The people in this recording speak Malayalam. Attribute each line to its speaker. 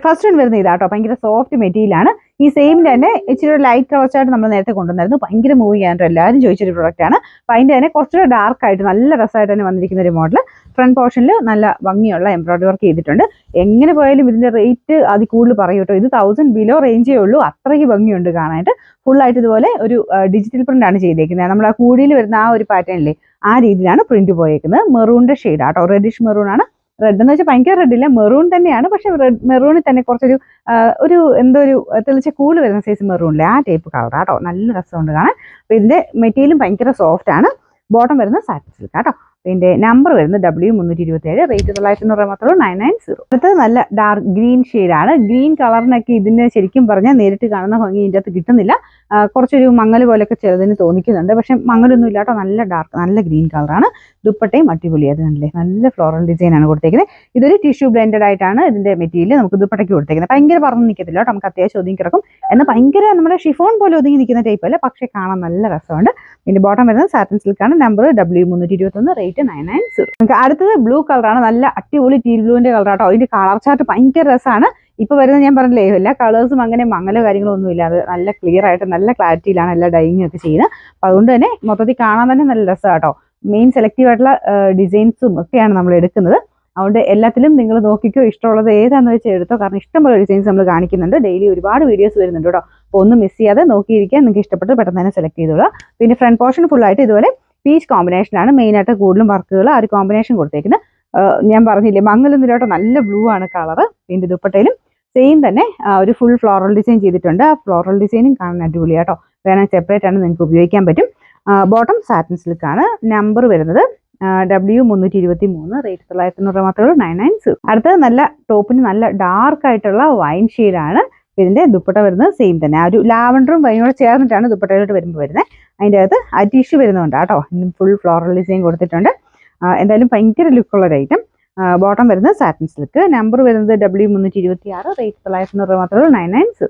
Speaker 1: ഫസ്റ്റ് വൺ വരുന്ന ഇതാട്ടോ, ഭയങ്കര സോഫ്റ്റ് മെറ്റീരിയൽ ആണ്. ഈ സെയിം തന്നെ ഇച്ചിരി ലൈറ്റ് കളർച്ചായിട്ട് നമ്മൾ നേരത്തെ കൊണ്ടുവന്നായിരുന്നു. ഭയങ്കര മൂവ് ചെയ്യാനായിട്ട് എല്ലാവരും ചോദിച്ചൊരു പ്രോഡക്റ്റ് ആണ്. അപ്പോൾ അതിൻ്റെ തന്നെ കുറച്ചുകൂടെ ഡാർക്ക് ആയിട്ട് നല്ല രസമായിട്ട് തന്നെ വന്നിരിക്കുന്ന ഒരു മോഡൽ. ഫ്രണ്ട് പോർഷനിൽ നല്ല ഭംഗിയുള്ള എംബ്രോയിഡറി വർക്ക് ചെയ്തിട്ടുണ്ട്. എങ്ങനെ പോയാലും ഇതിന്റെ റേറ്റ് അതിൽ കൂടുതൽ പറയും കേട്ടോ. ഇത് 1000 ബിലോ റേഞ്ചേ ഉള്ളൂ. അത്രയ്ക്ക് ഭംഗിയുണ്ട് കാണാനായിട്ട്. ഫുള്ളായിട്ട് ഇതുപോലെ ഒരു ഡിജിറ്റൽ പ്രിന്റ് ആണ് ചെയ്തേക്കുന്നത്. നമ്മൾ ആ കൂടിയിൽ വരുന്ന ആ ഒരു പാറ്റേണില്ലേ, ആ രീതിയിലാണ് പ്രിന്റ് പോയേക്കുന്നത്. മെറൂണിന്റെ ഷെയ്ഡ് ആട്ടോ, റെഡിഷ് മെറൂൺ ആണ്. റെഡ് എന്ന് വെച്ചാൽ ഭയങ്കര റെഡില്ല, മെറൂൺ തന്നെയാണ്. പക്ഷെ മെറൂണിൽ തന്നെ കുറച്ചൊരു എന്തോ ഒരു തെളിച്ച കൂട് വരുന്ന സൈസ് മെറൂണില്ലേ, ആ ടൈപ്പ് കളർ ആട്ടോ. നല്ല രസമുണ്ട് കാണാൻ. അപ്പോൾ ഇതിന്റെ മെറ്റീരിയലും ഭയങ്കര സോഫ്റ്റ് ആണ്. ബോട്ടം വരുന്നത് സാറ്റിൻ സിൽക്ക് ആട്ടോ. ഇതിന്റെ നമ്പർ വരുന്നത് W327, റേറ്റ് 990 മാത്രമേ 990. അടുത്തത് നല്ല ഡാർക്ക് ഗ്രീൻ ഷെയ്ഡാണ്. ഗ്രീൻ കളറിനൊക്കെ ഇതിന് ശരിക്കും പറഞ്ഞാൽ നേരിട്ട് കാണുന്ന ഭംഗി ഇതിൻ്റെ അകത്ത് കിട്ടുന്നില്ല. കുറച്ചൊരു മങ്ങൽ പോലെയൊക്കെ ചെറുതിന് തോന്നിക്കുന്നുണ്ട്. പക്ഷെ മങ്ങലൊന്നും ഇല്ലാട്ടോ, നല്ല ഡാർക്ക് നല്ല ഗ്രീൻ കളറാണ്. ദുപ്പട്ടയും അടിപൊളി, അത് കണ്ടില്ലേ, നല്ല ഫ്ലോറൽ ഡിസൈൻ ആണ് കൊടുത്തേക്കുന്നത്. ഇതൊരു ടിഷ്യൂ ബ്ലെൻഡഡ് ആയിട്ടാണ് ഇതിന്റെ മെറ്റീരിയൽ നമുക്ക് ദുപ്പട്ടയ്ക്ക് കൊടുത്തേക്കുന്നത്. ഭയങ്കര പറഞ്ഞു നിൽക്കത്തില്ല കേട്ടോ, നമുക്ക് അത്യാവശ്യം ഒതുങ്ങി കിടക്കും. എന്നാൽ ഭയങ്കര നമ്മുടെ ഷിഫോൺ പോലെ ഒതുങ്ങി നിൽക്കുന്ന ടൈപ്പ് അല്ല, പക്ഷെ കാണാൻ നല്ല രസമുണ്ട്. ഇതിന്റെ ബോട്ടം വരുന്നത് സാറ്റിൻ സിൽക്കാണ്. Number W321, rate 990. നമുക്ക് അടുത്തത് ബ്ലൂ കളറാണ്. നല്ല അടിപൊളി ടീൽ ബ്ലൂവിന്റെ കളർ ആട്ടോ. ഇതിന്റെ കളർ ചാർട്ട് ഭയങ്കര രസമാണ്. ഇപ്പൊ വരുന്നത് ഞാൻ പറഞ്ഞില്ലേ, എല്ലാ കളേഴ്സും അങ്ങനെ മങ്ങലോ കാര്യങ്ങളോ ഒന്നും ഇല്ല. അത് നല്ല ക്ലിയർ ആയിട്ട് നല്ല ക്ലാരിറ്റിയിലാണ് എല്ലാ ഡൈയിങ് ഒക്കെ ചെയ്യുന്നത്. അപ്പൊ അതുകൊണ്ട് തന്നെ മൊത്തത്തിൽ കാണാൻ തന്നെ നല്ല രസമാണ് കേട്ടോ. മെയിൻ സെലക്റ്റീവ് ആയിട്ടുള്ള ഡിസൈൻസും ഒക്കെയാണ് നമ്മൾ എടുക്കുന്നത്. അതുകൊണ്ട് എല്ലാത്തിലും നിങ്ങൾ നോക്കിക്കോ, ഇഷ്ടമുള്ളത് ഏതാണെന്ന് വെച്ചാൽ എടുത്തോ. കാരണം ഇഷ്ടംപോലെ ഡിസൈൻസ് നമ്മൾ കാണിക്കുന്നുണ്ട്. ഡെയിലി ഒരുപാട് വീഡിയോസ് വരുന്നുണ്ട് കേട്ടോ. അപ്പോൾ ഒന്നും മിസ് ചെയ്യാതെ നോക്കിയിരിക്കാൻ, നിങ്ങൾക്ക് ഇഷ്ടപ്പെട്ട് പെട്ടെന്ന് തന്നെ സെലക്ട് ചെയ്തോളാം. പിന്നെ ഫ്രണ്ട് പോർഷൻ ഫുള്ളായിട്ട് ഇതുപോലെ പീച്ച് കോമ്പിനേഷനാണ് മെയിനായിട്ട് കൂടുതലും വർക്കുകൾ ആ ഒരു കോമ്പിനേഷൻ കൊടുത്തേക്കുന്നത്. ഞാൻ പറഞ്ഞില്ലേ, മങ്ങലൊന്നും കേട്ടോ, നല്ല ബ്ലൂ ആണ് കളറ്. പിന്നെ ദുപ്പട്ടയിലും സെയിം തന്നെ ഒരു ഫുൾ ഫ്ലോറൽ ഡിസൈൻ ചെയ്തിട്ടുണ്ട്. ആ ഫ്ലോറൽ ഡിസൈനും കാണാൻ അടിപൊളി കേട്ടോ. വേണം സെപ്പറേറ്റ് ആണ് നിങ്ങൾക്ക് ഉപയോഗിക്കാൻ പറ്റും. ബോട്ടം സാറ്റിൻ സിൽക്ക് ആണ്. നമ്പർ വരുന്നത് W323, റേറ്റ് 990 മാത്രമേ 990. അടുത്തത് നല്ല ടോപ്പിന് നല്ല ഡാർക്ക് ആയിട്ടുള്ള വൈൻ ഷെയ്ഡാണ്. ഇതിന്റെ ദുപ്പട്ട വരുന്നത് സെയിം തന്നെ, ആ ഒരു ലാവൻഡറും വൈനോട് ചേർന്നിട്ടാണ് ദുപ്പട്ടയിലോട്ട് വരുമ്പോൾ വരുന്നത്. അതിൻ്റെ അകത്ത് ആ ടിഷ്യൂ വരുന്നുണ്ട് കേട്ടോ. ഫുൾ ഫ്ലോറൽ ഡിസൈൻ കൊടുത്തിട്ടുണ്ട്. എന്തായാലും ഭയങ്കര ലുക്കുള്ള ഒരു ഐറ്റം. ബോട്ടം വരുന്നത് സാറ്റിൻ സിൽക്ക്. നമ്പർ വരുന്നത് W326, റേറ്റ് 990 മാത്രമേ 990.